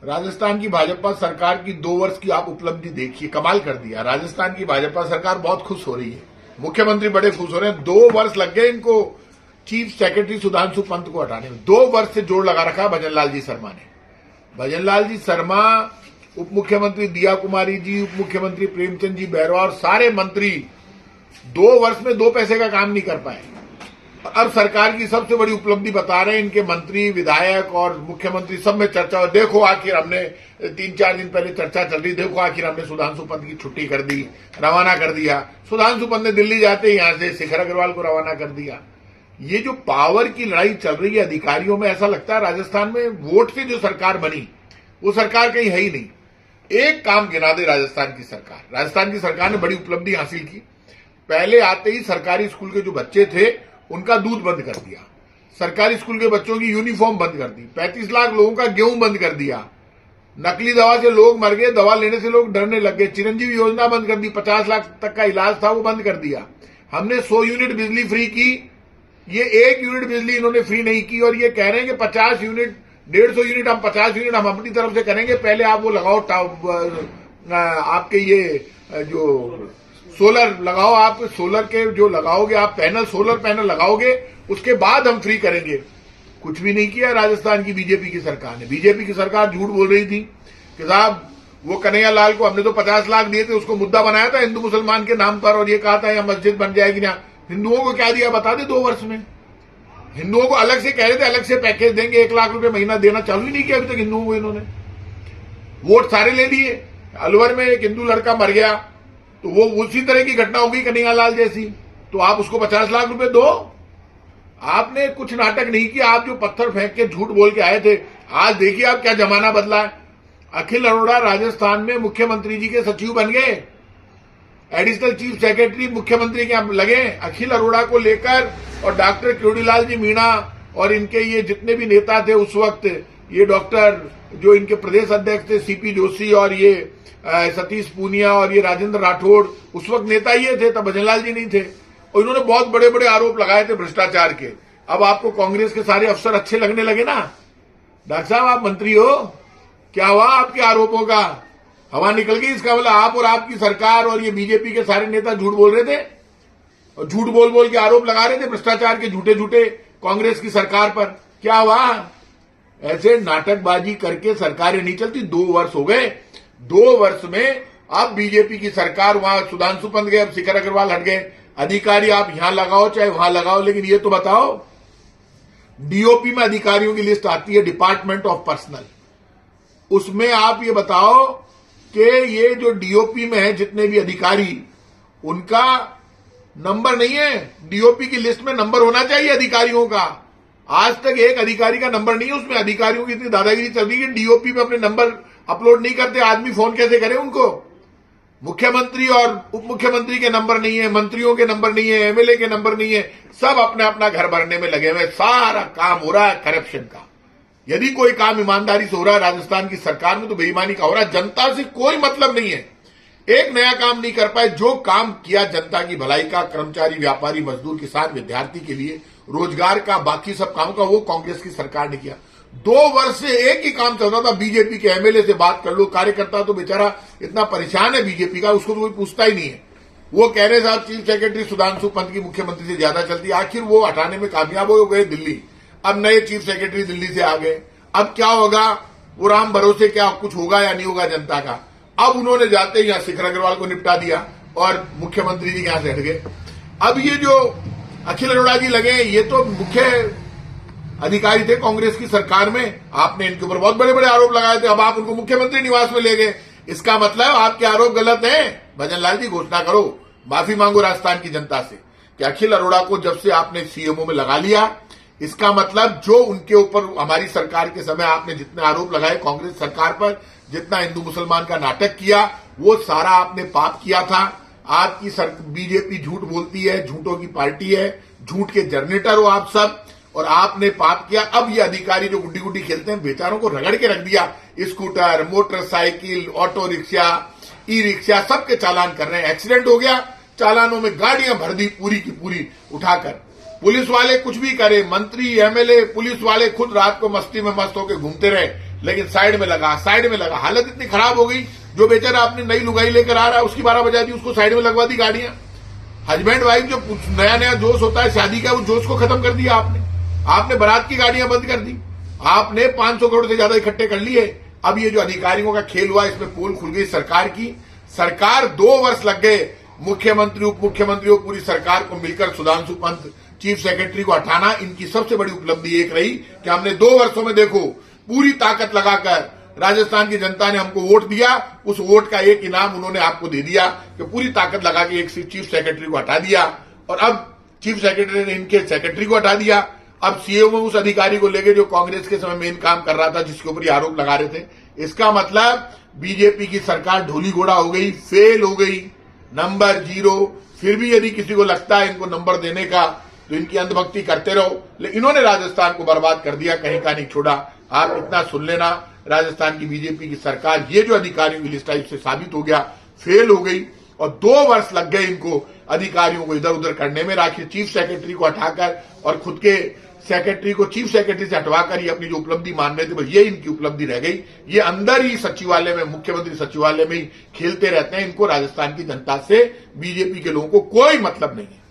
राजस्थान की भाजपा सरकार की 2 वर्ष की आप उपलब्धि देखिए, कमाल कर दिया। राजस्थान की भाजपा सरकार बहुत खुश हो रही है, मुख्यमंत्री बड़े खुश हो रहे हैं। 2 वर्ष लग गए इनको चीफ सेक्रेटरी सुधांशु पंत को हटाने में। 2 वर्ष से जोड़ लगा रखा भजन लाल जी शर्मा ने। भजन लाल जी शर्मा, उप मुख्यमंत्री दिया कुमारी जी, उप मुख्यमंत्री प्रेमचंद जी बैरवा और सारे मंत्री 2 वर्ष में 2 पैसे का काम नहीं कर पाए। अब सरकार की सबसे बड़ी उपलब्धि बता रहे हैं इनके मंत्री, विधायक और मुख्यमंत्री सब में चर्चा हो। देखो आखिर हमने 3-4 दिन पहले चर्चा चल रही, देखो आखिर हमने सुधांशु पंत की छुट्टी कर दी, रवाना कर दिया। सुधांशु पंत ने दिल्ली जाते ही यहां से शिखर अग्रवाल को रवाना कर दिया। ये जो पावर की लड़ाई चल रही है अधिकारियों में, ऐसा लगता है राजस्थान में वोट से जो सरकार बनी वो सरकार कहीं है ही नहीं। एक काम गिना दे राजस्थान की सरकार। राजस्थान की सरकार ने बड़ी उपलब्धि हासिल की। पहले आते ही सरकारी स्कूल के जो बच्चे थे उनका दूध बंद कर दिया, सरकारी स्कूल के बच्चों की यूनिफॉर्म बंद कर दी, 35 लाख लोगों का गेहूं बंद कर दिया, नकली दवा से लोग मर गए, दवा लेने से लोग डरने लग गए, चिरंजीवी योजना बंद कर दी, 50 लाख तक का इलाज था वो बंद कर दिया। हमने 100 यूनिट बिजली फ्री की, ये 1 यूनिट बिजली इन्होंने फ्री नहीं की और ये कह रहे हैं कि 50 यूनिट 150 यूनिट हम 50 यूनिट हम अपनी तरफ से करेंगे। पहले आप वो लगाओ, आपके ये जो सोलर लगाओ, आप सोलर के जो लगाओगे आप पैनल, सोलर पैनल लगाओगे, उसके बाद हम फ्री करेंगे। कुछ भी नहीं किया राजस्थान की बीजेपी की सरकार ने। बीजेपी की सरकार झूठ बोल रही थी कि साहब वो कन्हैया लाल को हमने तो 50 लाख दिए थे, उसको मुद्दा बनाया था हिंदू मुसलमान के नाम पर और ये कहा था यह मस्जिद बन जाएगी ना। हिंदुओं को क्या दिया बता दे 2 वर्ष में? हिंदुओं को अलग से कह रहे थे अलग से पैकेज देंगे, 1 लाख रुपए महीना देना चालू ही नहीं किया अभी तक हिंदुओं को इन्होंने। वोट सारे ले लिए। अलवर में एक हिंदू लड़का मर गया तो वो उसी तरह की घटना होगी कन्हैया लाल जैसी, तो आप उसको 50 लाख रुपए दो। आपने कुछ नाटक नहीं किया। आप जो पत्थर फेंक के झूठ बोल के आए थे, आज देखिए आप क्या जमाना बदला है। अखिल अरोड़ा राजस्थान में मुख्यमंत्री जी के सचिव बन गए, एडिशनल चीफ सेक्रेटरी मुख्यमंत्री के यहां लगे। अखिल अरोड़ा को लेकर और डॉक्टर क्योड़ीलाल जी मीणा और इनके ये जितने भी नेता थे उस वक्त, ये डॉक्टर जो इनके प्रदेश अध्यक्ष थे सीपी जोशी और ये सतीश पूनिया और ये राजेंद्र राठौड़, उस वक्त नेता ये थे, तब भजन लाल जी नहीं थे। और इन्होंने बहुत बड़े बड़े आरोप लगाए थे भ्रष्टाचार के। अब आपको कांग्रेस के सारे अफसर अच्छे लगने लगे ना। डॉक्टर साहब आप मंत्री हो, क्या हुआ आपके आरोपों का? हवा निकल गई? इसका मतलब आप और आपकी सरकार और ये बीजेपी के सारे नेता झूठ बोल रहे थे और झूठ बोल बोल के आरोप लगा रहे थे भ्रष्टाचार के झूठे झूठे कांग्रेस की सरकार पर। क्या हुआ? ऐसे नाटकबाजी करके सरकारें नहीं चलती। 2 वर्ष हो गए। 2 वर्ष में अब बीजेपी की सरकार, वहां सुधांशु पंत गए, अब शिखर अग्रवाल हट गए। अधिकारी आप यहां लगाओ चाहे वहां लगाओ, लेकिन ये तो बताओ, डीओपी में अधिकारियों की लिस्ट आती है, डिपार्टमेंट ऑफ पर्सनल, उसमें आप ये बताओ कि ये जो डीओपी में है जितने भी अधिकारी, उनका नंबर नहीं है। डीओपी की लिस्ट में नंबर होना चाहिए अधिकारियों का। आज तक एक अधिकारी का नंबर नहीं है उसमें। अधिकारियों की इतनी दादागिरी चल रही है, डीओपी में अपने नंबर अपलोड नहीं करते। आदमी फोन कैसे करे उनको? मुख्यमंत्री और उप मुख्यमंत्री के नंबर नहीं है, मंत्रियों के नंबर नहीं है, एमएलए के नंबर नहीं है, सब अपने अपना घर भरने में लगे हुए। सारा काम हो रहा है करप्शन का। यदि कोई काम ईमानदारी से हो रहा है राजस्थान की सरकार में तो बेईमानी का हो रहा है। जनता से कोई मतलब नहीं है, एक नया काम नहीं कर पाए। जो काम किया जनता की भलाई का, कर्मचारी, व्यापारी, मजदूर, किसान, विद्यार्थी के लिए रोजगार का, बाकी सब काम का, वो कांग्रेस की सरकार ने किया। 2 वर्ष से एक ही काम चल रहा था, बीजेपी के एमएलए से बात कर लो। कार्यकर्ता तो बेचारा इतना परेशान है बीजेपी का, उसको तो कोई पूछता ही नहीं है। वो कह रहे साहब चीफ सेक्रेटरी सुधांशु पंत की मुख्यमंत्री से ज्यादा चलती है। आखिर वो हटाने में कामयाब हो गए दिल्ली। अब नए चीफ सेक्रेटरी दिल्ली से आ गए। अब क्या होगा? वो राम भरोसे क्या कुछ होगा या नहीं होगा जनता का। अब उन्होंने जाते ही यहां शिखर अग्रवाल को निपटा दिया और मुख्यमंत्री जी यहां से हट गए। अब ये जो अखिल अरोड़ा जी लगे, ये तो मुख्य अधिकारी थे कांग्रेस की सरकार में। आपने इनके ऊपर बहुत बड़े बड़े आरोप लगाए थे, अब आप उनको मुख्यमंत्री निवास में ले गए। इसका मतलब आपके आरोप गलत हैं। भजन लाल जी घोषणा करो, माफी मांगो राजस्थान की जनता से कि अखिल अरोड़ा को जब से आपने सीएमओ में लगा लिया, इसका मतलब जो उनके ऊपर हमारी सरकार के समय आपने जितने आरोप लगाए कांग्रेस सरकार पर, जितना हिंदू मुसलमान का नाटक किया, वो सारा आपने पाप किया था। आपकी बीजेपी झूठ बोलती है, झूठों की पार्टी है, झूठ के जनरेटर हो आप सब, और आपने पाप किया। अब ये अधिकारी जो गुड्डी गुड्डी खेलते हैं, बेचारों को रगड़ के रख दिया। Scooter, motorcycle, auto rickshaw, e rickshaw, सबके चालान कर रहे हैं। एक्सीडेंट हो गया, चालानों में गाड़ियां भर दी पूरी की पूरी उठाकर। पुलिस वाले कुछ भी करे, मंत्री, एमएलए, पुलिस वाले खुद रात को मस्ती में मस्त होकर घूमते रहे, लेकिन साइड में लगा। हालत इतनी खराब हो गई, जो बेचारा अपनी नई लुगाई लेकर आ रहा है उसकी 12 बजा दी, उसको साइड में लगवा दी गाड़ियां। हस्बैंड वाइफ जो नया नया जोश होता है शादी का, उस जोश को खत्म कर दिया आपने बारात की गाड़ियां बंद कर दी, आपने 500 करोड़ से ज्यादा इकट्ठे कर लिए। अब ये जो अधिकारियों का खेल हुआ, इसमें पोल खुल गई सरकार की। सरकार 2 वर्ष लग गए, मुख्यमंत्री उप मुख्यमंत्री और पूरी सरकार को मिलकर सुधांशु पंत चीफ सेक्रेटरी को हटाना। इनकी सबसे बड़ी उपलब्धि एक रही कि हमने 2 वर्षों में देखो पूरी ताकत लगाकर राजस्थान की जनता ने हमको वोट दिया, उस वोट का एक इनाम उन्होंने आपको दे दिया कि पूरी ताकत लगा के एक चीफ सेक्रेटरी को हटा दिया। और अब चीफ सेक्रेटरी ने इनके सेक्रेटरी को हटा दिया। अब सीएओ में उस अधिकारी को लेके जो कांग्रेस के समय मेन काम कर रहा था, जिसके ऊपर ये आरोप लगा रहे थे। इसका मतलब बीजेपी की सरकार ढोली घोड़ा हो गई, फेल हो गई, नंबर 0। फिर भी यदि किसी को लगता है इनको नंबर देने का तो इनकी अंधभक्ति करते रहो, लेकिन इन्होंने राजस्थान को बर्बाद कर दिया, कहीं का नहीं छोड़ा। आप इतना सुन लेना, राजस्थान की बीजेपी की सरकार, ये जो अधिकारियों की लिस्ट आई उससे साबित हो गया फेल हो गई। और 2 वर्ष लग गए इनको अधिकारियों को इधर उधर करने में। राखी चीफ सेक्रेटरी को हटाकर और खुद के सेक्रेटरी को चीफ सेक्रेटरी से हटवाकर ये अपनी जो उपलब्धि मान रहे थे, बस ये इनकी उपलब्धि रह गई। ये अंदर ही सचिवालय में, मुख्यमंत्री सचिवालय में ही खेलते रहते हैं। इनको राजस्थान की जनता से, बीजेपी के लोगों को कोई मतलब नहीं है।